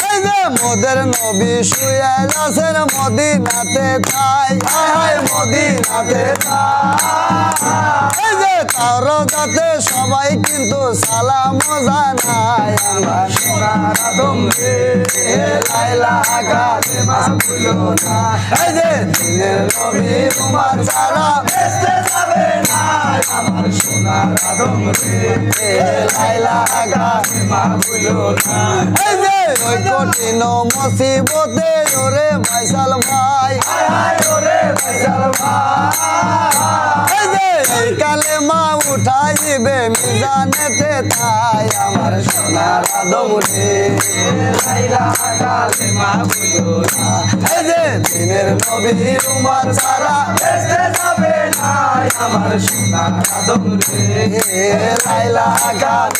এই যে মোদের নবী শুয়ে আছেন মদিনাতে তাই মদিনাতে এই যে তার যাতে সবাই কিন্তু সালাম জানায় আমার সোনার আদম রে লাইলা কালেমা ভুলো না এই যে দিনের নবী তোমার ছাড়া বেঁচে যাবে না আমার সোনার আদম রে লাইলা কালেমা ভুলো না এই যে ওই কঠিন মুসিবতে ওরে ভাইসাল ভাই ওরে ভাইসাল ভাই এই যে এই কালেমা উঠাইবে মিজানেতে তাই আমার সোনার আদম রে লাইলা কালেমা ভুলো না এই যে দিনের নবী উম্মত ছাড়া বেঁচে যাবে না আমার সোনার আদম রে লাইলা কালেমা